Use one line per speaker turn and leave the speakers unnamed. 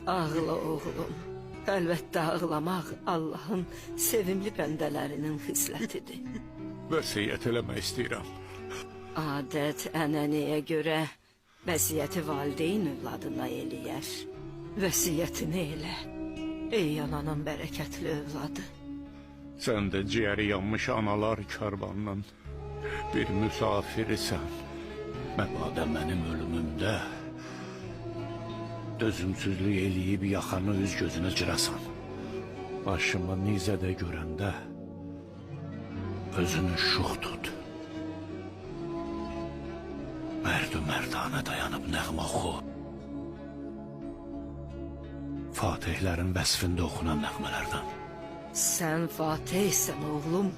Ağla oğlum. Əlbəttə ağlamaq Allahın sevimli bəndələrinin xislətidir.
Vəsiyyət eləmək istəyirəm.
Adət, ənənəyə görə vəsiyyəti valideyn övladına eləyər. Vəsiyyətini elə. Ey ananın bərəkətli övladı.
Sən də ciyəri yanmış analar karvanının bir müsafirisən. Məbadə mənim ölümümdə dözümsüzlük eləyib yaxanı üz gözünə cırasan. Başımı nizədə görəndə özünü şux tut. Mərdü mərdanə dayanıb nəğmə oxu. Fatihlərin vəsfində oxunan nəğmələrdən.
Sən Fatihsən oğlum.